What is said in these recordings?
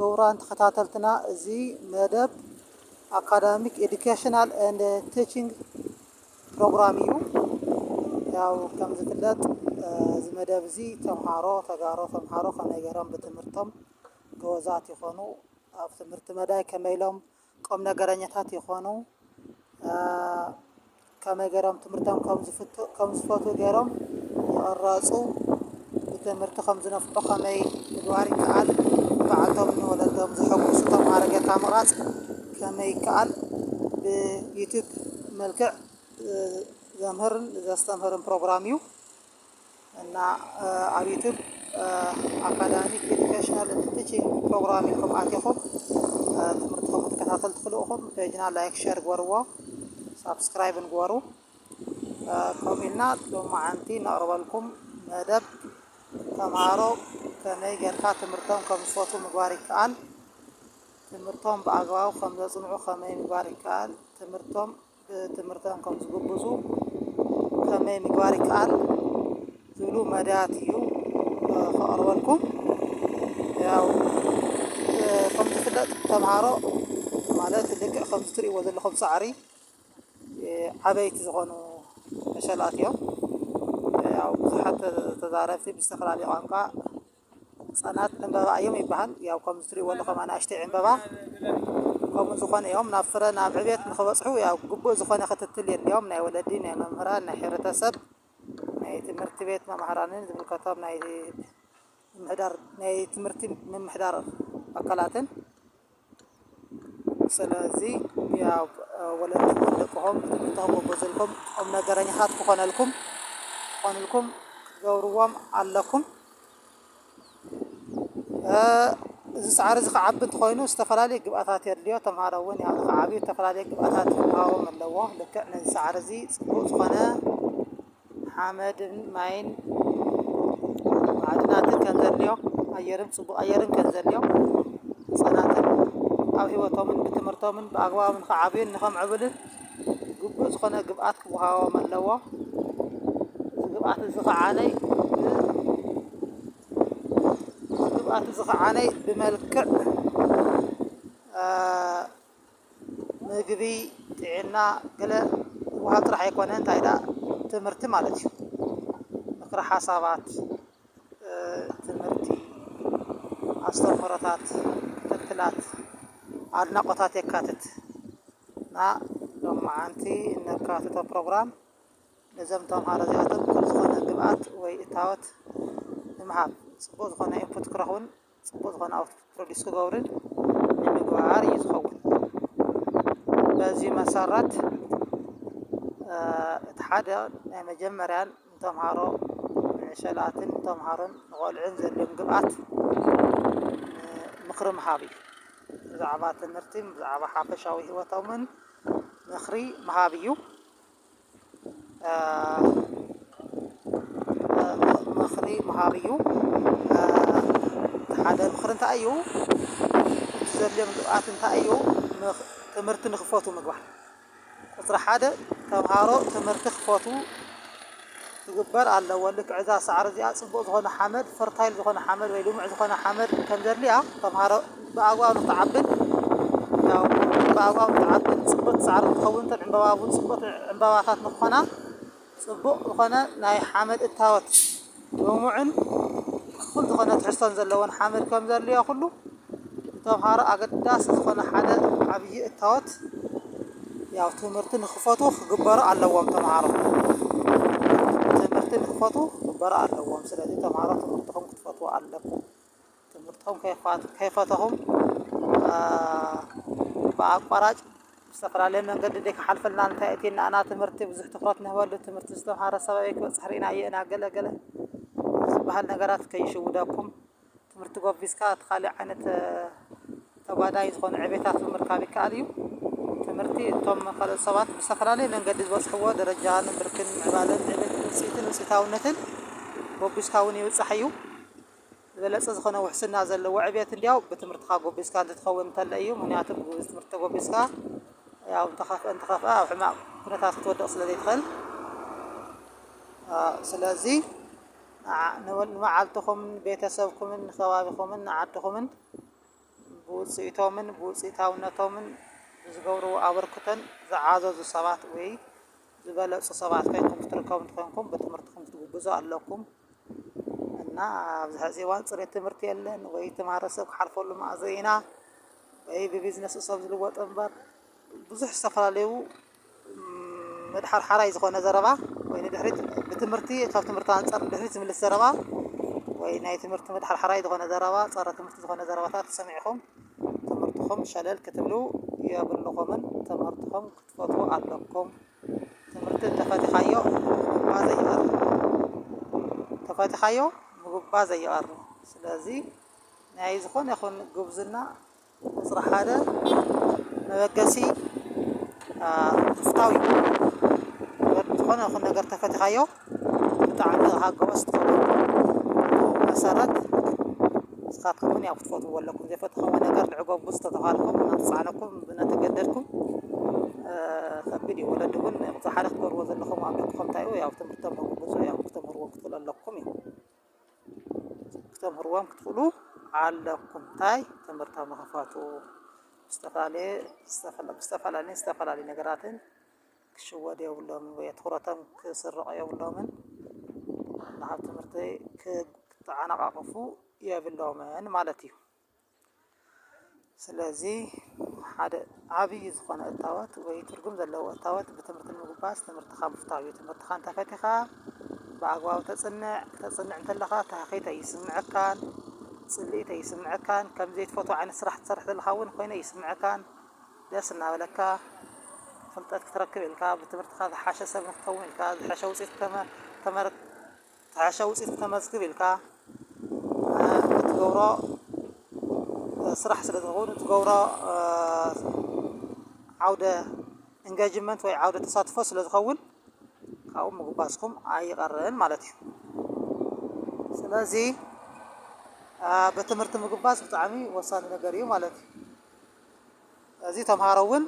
كوران تخطاتلتنا زي مدب academic educational and teaching program يو ያው ከም ዝፍለጥ እዚ መደብ እዚ ተምሃሮ ተምሃሮ ከመይ ገይሮም ብትምህርቶም ጎበዛት ይኾኑ ኣብ ትምህርቲ መዳይ ከመይ ኢሎም ቁም ነገረኛታት ይኾኑ ከመይ ገይሮም ትምህርቶም ከም ዝፈትዉ ገይሮም ይቕረፁ ብትምህርቲ ከም ዝነፍዑ ከመይ ምግባር ይከኣል በዓልቶም ንወለዶም ዝሕጉሱ ተምሃሮ ጌርካ ምቕራፅ ከመይ ይከኣል ብዩቲዩብ መልክዕ ዘምህርን ዘስተምህርን ፕሮግራም እዩ እና ኣብ ዩቲዩብ አካዳሚክ ኤዱኬሽናል ኤንድ ቲቺንግ ፕሮግራም ኢልኩም ኣትኹም ትምህርትኩም ክትከታተሉ ትኽእሉ ኢኹም ፔጅና ላይክ ሼር ግበርዎ ሳብስክራይብ ንግበሩ ከምኡ ኢልና ሎማዓንቲ ነቕርበልኩም መደብ ተምሃሮ ከመይ ጌርካ ትምህርቶም ከም ዝፈትዉ ምግባር ይከኣል ትምህርቶም ብኣግባቡ ከም ዘፅንዑ ከመይ ምግባር ይከኣል ትምህርቶም ብትምህርቶም ከም ዝግብዙ ከመይ ምግባር ይከኣል ዝብሉ መዳያት እዩ ከቕርበልኩም ያው ከም ዝፍለጥ ተምሃሮ ማለት ልክዕ ከም ትሪእዎ ዘለኹም ሳዕሪ ዓበይቲ ዝኾኑ መሸላት እዮም ያው ብዙሓት ተዛረብቲ ብዝተፈላለዩ ቋንቋ ህፃናት ዕንበባ እዮም ይበሃል ያው ከም ትሪእዎ ዘለኹም ኣናእሽተይ ዕንበባ ከምኡ ዝኾነ እዮም ናብ ፍረ ናብ ዕብየት ንኽበፅሑ ያው ግቡእ ዝኾነ ክትትል የድልዮም ናይ ወለዲ ናይ መምህራን ናይ ሕብረተሰብ ናይ ትምህርቲ ቤት መምሃራንን ዝምልከቶም ናይ ምምሕዳር ናይ ትምህርቲ ምምሕዳር ኣካላትን ስለዚ ያው ወለድኩም ደቅኹም ትምህርቶም ጎበዝልኩም ቁም ነገረኛታት ክኾነልኩም ክትገብርዎም ኣለኩም እዚ ሳዕሪ እዚ ክዓቢ እንተኾይኑ ዝተፈላለዩ ግብኣታት የድልዮ ተምሃሮ እውን ያው ክዓብዩ ዝተፈላለዩ ግብኣታት ክወሃቦም ኣለዎ ልክዕ ነዚ ሳዕሪ እዚ ፅቡቅ ዝኾነ ሓመድን ማይን ማዕድናትን ከም ዘድልዮ ኣየርን ፅቡቅ ኣየርን ከም ዘድልዮ ህፃናትን ኣብ ሂወቶምን ብትምህርቶምን ብኣግባቡ ንክዓብዩን ንከምዕብልን ግቡእ ዝኾነ ግብኣት ክወሃቦም ኣለዎ ግብኣት እዚ ከዓነይ ብመልክዕ ምግቢ ጥዕና ገለ ውሃብ ጥራሕ ኣይኮነ እንታይ ዳ ትምህርቲ ማለት እዩ ምክሪ ሓሳባት ትምህርቲ ኣስተምህሮታት ክትትላት ኣድናቆታት የካትት እና ሎማዓንቲ ነካትቶ ፕሮግራም ነዞም ተምሃሮ እዚኣቶም ኩሉ ዝኾነ ግብኣት ወይ እታወት ንምሃብ ፅቡቅ ዝኾነ ኢንፑት ክረኽቡን ፅቡቅ ዝኾነ ኣውትፑት ፕሮዲስ ክገብሩን ንምግባር እዩ ዝኸውን በዚ መሰረት እቲ ሓደ ናይ መጀመርያን ንተምሃሮ ንዕሸላትን ተምሃሮን ንቆልዑን ዘድልዮም ግብኣት ምክሪ ምሃብ እዩ ብዛዕባ ትምህርቲ ብዛዕባ ሓፈሻዊ ሂወቶምን ምክሪ ምሃብ እዩ ምክሪ ምሃብ እዩ ሓደ ምክሪ እንታይ እዩ እቲ ዘድልዮም ግብኣት እንታይ እዩ ትምህርቲ ንክፈትዉ ምግባር ቁፅሪ ሓደ ተምሃሮ ትምህርቲ ክፈትዉ ክግበር ኣለዎ ልክዕ እዛ ሳዕሪ እዚኣ ፅቡቅ ዝኾነ ሓመድ ፈርታይል ዝኾነ ሓመድ ወይ ልሙዕ ዝኾነ ሓመድ ከም ዘድልያ ተምሃሮ ብኣግባቡ ንክትዓብን ያው ብኣግባቡ ንክትዓብን ፅቡቅ ሳዕሪ ንክኸውን ዕንበባ እውን ፅቡቅ ዕንበባታት ንክኾና ፅቡቅ ዝኾነ ናይ ሓመድ እታወት ልሙዕን እኩል ዝኾነ ትሕዝቶን ዘለዎን ሓመድ ከም ዘድልዮ ኩሉ ተምሃሮ ኣገዳሲ ዝኾነ ሓደ ዓብዪ እታወት ያው ትምህርቲ ንክፈትዉ ክግበሩ ኣለዎም ተምሃሮ ትምህርቲ ንክፈትዉ ክግበሩ ኣለዎም ስለዚ ተምሃሮ ትምህርትኩም ክትፈትዉ ኣለኩም ትምህርትኩም ከይፈተኹም ብኣቋራጭ ዝተፈላለዩ መንገዲ ዘይክሓልፈልና እንታይ እቲ ንኣና ትምህርቲ ብዙሕ ትኩረት ንህበሉ ትምህርቲ ዝተምሃረ ሰብኣይ ክበፅሕ ርኢና እየና ገለገለ ዝበሃል ነገራት ከይሽውደኩም ትምህርቲ ጎቢዝካ እቲ ካሊእ ዓይነት ተጓዳኝ ዝኾኑ ዕቤታት ብምርካብ ይከኣል እዩ ትምህርቲ እቶም ካልኦት ሰባት ብዝተፈላለየ መንገዲ ዝበፅሕዎ ደረጃ ብርክን ምዕባለን ዕቤት ውፅኢትን ውፅኢታውነትን ጎቢዝካ እውን ይብፃሕ እዩ ዝበለፀ ዝኾነ ውሕስና ዘለዎ ዕቤት እንዲያው ብትምህርትካ ጎቢዝካ እንትትኸውን እንተሎ እዩ ምክንያቱ ብትምህርቲ ጎቢዝካ ያው እንተኸፍአ ኣብ ሕማቕ ኩነታት ክትወድቕ ስለዘይትኽእል ስለዚ ንመዓልትኹምን ቤተሰብኩምን ንከባቢኹምን ንዓድኹምን ብውፅኢቶምን ብውፅኢታውነቶምን ዝገብርዎ ኣበርክቶን ዝዓዘዙ ሰባት ወይ ዝበለፁ ሰባት ኮይንኩም ክትርከቡ እንትኮንኩም ብትምህርትኩም ክትጉብዙ ኣለኩም እና ኣብዚ ሕዚ እዋን ፅሬት ትምህርቲ የለን ወይ ተምሃሮ ሰብ ክሓልፈሉ ማእዘ ኢና ወይ ብቢዝነስ ሰብ ዝልወጥ እምበር ብዙሕ ዝተፈላለዩ መድሓርሓራይ ዝኾነ ዘረባ ወይ ንድሕሪት ብትምህርቲ ካብ ትምህርቲ ኣንፃር ድሕሪት ዝምልስ ዘረባ ወይ ናይ ትምህርቲ መድሓርሓራይ ዝኾነ ዘረባ ፀረ ትምህርቲ ዝኾነ ዘረባታት ሰሚዕኹም ትምህርትኹም ሸለል ክትብሉ የብልኹምን ትምህርትኹም ክትፈትዉ ኣለኩም ትምህርቲ ተፈቲኻዮ ምጉባዝ ኣይቀርም ተፈቲኻዮ ምጉባዝ ኣይቀርም ስለዚ ናይ ዝኾነ ይኹን ጉብዝና ቁፅሪ ሓደ መበገሲ ፍታዊ ዝኾነ ይኹን ነገር ተፈቲኻዮ ብጣዕሚ ኢኻ ጎበዝ ትኸውን መሰረት ንስኻትኩምን ያው ክትፈትውዎ ኣለኩም ዘይፈትኽዎ ነገር ንዕጎብዝ ተተኻልኩም እናተፃዕነኩም እናተገደድኩም ከቢድ እዩ ወለዲ እውን ቁፅሪ ሓደ ክትገብርዎ ዘለኹም ኣብ ደቅኹም እንታይ እዩ ያው ትምህርቶም ንክጉብዙ ያው ክተምህርዎም ክትኽእሉ ኣለኩም እዩ ክተምህርዎም ክትኽእሉ ኣለኩም እንታይ ትምህርቶም ንኽፈትዉ ዝተፈላለዩ ነገራትን ክሽወዱ የብሎምን ወይ ትኩረቶም ክስርቕ የብሎምን ናብ ትምህርቲ ክተዓነቓቕፉ የብሎምን ማለት እዩ ስለዚ ሓደ ዓብይ ዝኾነ እታወት ወይ ትርጉም ዘለዎ እታወት ብትምህርቲ ምጉባዝ ትምህርትኻ ምፍታው እዩ ትምህርትኻ እንተፈቲኻ ብኣግባቡ ተፅንዕ ክተፅንዕ እንተለኻ ታኺት ኣይስምዐካን ፅልኢት ኣይስምዐካን ከም ዘይትፈትዎ ዓይነት ስራሕ ትሰርሕ ዘለኻ እውን ኮይነ ይስምዐካን ደስ እናበለካ ፍልጠት ክትረክብ ኢልካ ብትምህርትኻ ዝሓሸ ሰብ ንክትኸውን ኢልካ ዝሓሸ ውፅኢት ክተመዝግብ ኢልካ እትገብሮ ስራሕ ስለ ዝኸውን እትገብሮ ዓውደ ኢንጌጅመንት ወይ ዓውደ ተሳትፎ ስለ ዝኸውን ካብኡ ምጉባዝኩም ኣይቀርን ማለት እዩ ስለዚ በትምህርቲ ምጉባዝ ብጣዕሚ ወሳኒ ነገር እዩ ማለት እዩ እዚ ተምሃሮ እውን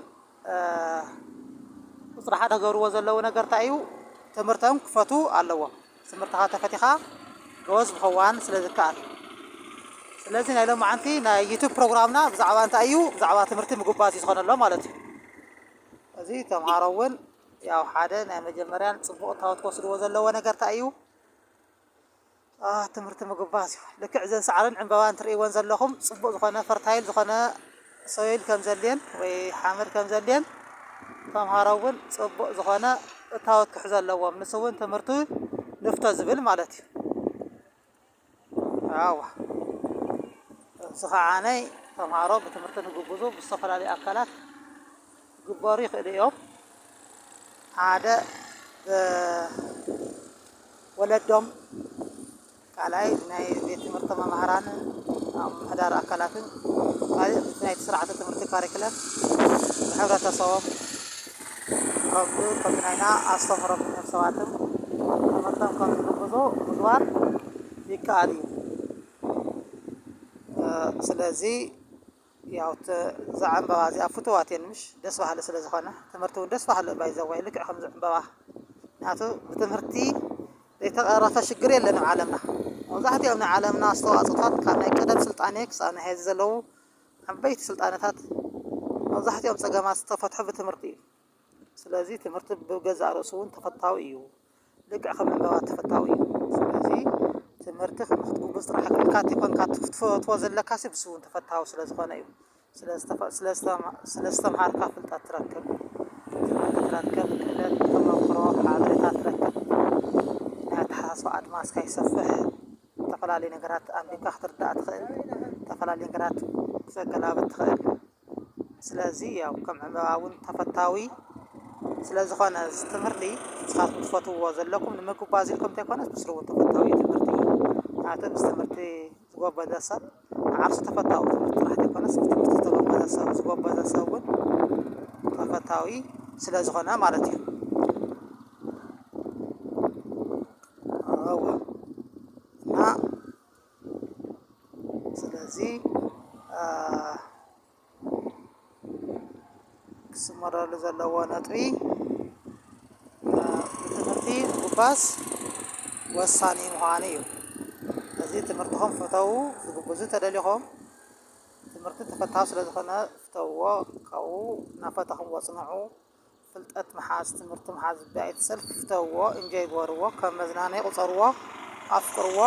ቁፅሪ ሓደ ክገብርዎ ዘለዉ ነገር እንታይ እዩ ትምህርቶም ክፈትዉ ኣለዎም ትምህርትኻ ተፈቲኻ ጎበዝ ምኽዋን ስለ ዝከኣል ስለዚ ናይ ሎማዓንቲ ናይ ዩቱብ ፕሮግራምና ብዛዕባ እንታይ እዩ ብዛዕባ ትምህርቲ ምጉባዝ እዩ ዝኾነ ኣሎ ማለት እዩ እዚ ተምሃሮ እውን ያው ሓደ ናይ መጀመርያን ፅቡቕ እታወት ክወስድዎ ዘለዎ ነገር እንታይ እዩ ትምህርቲ ምጉባዝ እዩ ልክዕ ዘን ሳዕርን ዕምበባን ትርእይዎን ዘለኹም ፅቡቕ ዝኾነ ፈርታይል ዝኾነ ሶይል ከም ዘድልየን ወይ ሓመድ ከም ዘድልየን ተምሃሮ እውን ፅቡቕ ዝኾነ እታወት ክሕዙ ኣለዎም ንሱ እውን ትምህርቲ ንፍቶ ዝብል ማለት እዩ ኣዋ እዚ ከዓነይ ተምሃሮ ብትምህርቲ ንግብዙ ብዝተፈላለዩ ኣካላት ክግበሩ ይኽእሉ እዮም ሓደ ወለዶም ካልኣይ ናይ ቤት ትምህርቲ መምሃራንን ምምሕዳር ኣካላትን ካልእ ናይቲ ስርዓተ ትምህርቲ ካሪኩለም ብሕብረተሰቦም ከምዚ ናይና ኣስተምህሮም ሰባትን ትምህርቶም ከም ዝግብዙ ምግባር ይከኣል እዩ ስለዚ ያው እዛ ዕምበባ እዚኣ ፍትዋት እየን ምሽ ደስ በሃሊ ስለ ዝኾነ ትምህርቲ እውን ደስ በሃሊ ባይዘዋይ ልክዕ ከምዚ ዕምበባ ምክንያቱ ብትምህርቲ ዘይተቐረፈ ሽግር የለን ኣብ ዓለምና መብዛሕትኦም ናይ ዓለምና ኣስተዋፅኦታት ካብ ናይ ቀደም ስልጣነ ክሳብ ናይ ሕዚ ዘለዉ ዓበይቲ ስልጣነታት መብዛሕትኦም ፀገማት ዝተፈትሑ ብትምህርቲ እዩ ስለዚ ትምህርቲ ብገዛእ ርእሱ እውን ተፈታዊ እዩ ልክዕ ከም ዕምበባ ተፈታዊ እዩ ስለዚ ትምህርቲ ክትጉብዝ ጥራሕ ኢልካ እንተይኮንካ ክትፈትዎ ዘለካ ንሱ እውን ተፈታዊ ስለ ዝኾነ እዩ ስለ ዝተምሃርካ ፍልጠት ትረክብ ክእለት ተመክሮ ሓበሬታ ትረክብ ናይ ኣተሓሳስባ ኣድማስካ ይሰፍሕ ዝተፈላለዩ ነገራት ኣንቢብካ ክትርዳእ ትኽእል ዝተፈላለዩ ነገራት ክተገላብጥ ትኽእል ስለዚ ያው ከም ዕምበባ እውን ተፈታዊ ስለ ዝኾነ ትምህርቲ ንስኻትኩም ትፈትውዎ ዘለኩም ንምጉባዝ ኢልኩም እንተይኮነስ ምስሩ እውን ተፈታዊ ትምህርቲ እዩ ምክንያቱ ምስ ትምህርቲ ዝጎበዘ ሰብ ንዓርሱ ተፈታዊ ትምህርቲ ጥራሕ ዘይኮነስ ብትምህርቲ ዝተጎበዘ ሰብ ዝጎበዘ ሰብ እውን ተፈታዊ ስለ ዝኾነ ማለት እዩ እና ስለዚ ክስመረሉ ዘለዎ ነጥቢ ብትምህርቲ ምጉባዝ ወሳኒ ምዃኑ እዩ እዚ ትምህርትኹም ፈተው ዝግብዙ ተደሊኹም ትምህርቲ ተፈታዊ ስለ ዝኾነ ፍተውዎ ካብኡ ናፈተኹም ወፅንዑ ፍልጠት መሓዝ ትምህርቲ መሓዝ ብኣይቲ ሰልፍ ፍተውዎ እንጆይ ግበርዎ ከም መዝናነዪ ቁፀርዎ ኣፍቅርዎ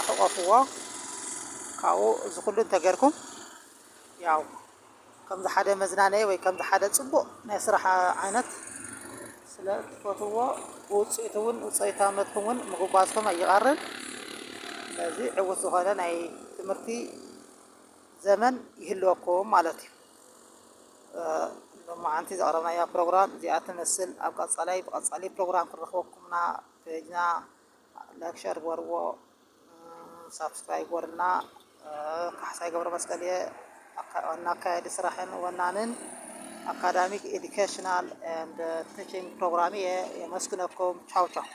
ሕቆፍዎ ካብኡ እዚ ኩሉ እንተገርኩም ያው ከምዚ ሓደ መዝናነዪ ወይ ከምዚ ሓደ ፅቡቕ ናይ ስራሕ ዓይነት ስለ ትፈትውዎ ውፅኢቱ እውን ውፅኢታውነትኩም እውን ምጉጓዝኩም ኣይቃርን ስለዚ ዕዉት ዝኾነ ናይ ትምህርቲ ዘመን ይህልወኩም ማለት እዩ ሎማዓንቲ ዘቕረብናያ ፕሮግራም እዚኣ ትመስል ኣብ ቀፃላይ ብቐፃሊ ፕሮግራም ክንረኽበኩምና ፔጅና ላይክ ሸር ግበርዎ ሳብስክራይብ ግበሩልና ካሕሳይ ገብረ መስቀል እየ ዋና ኣካያዲ ስራሕን ወናንን academic educational and teaching program የመስግነኩም ቻው ቻው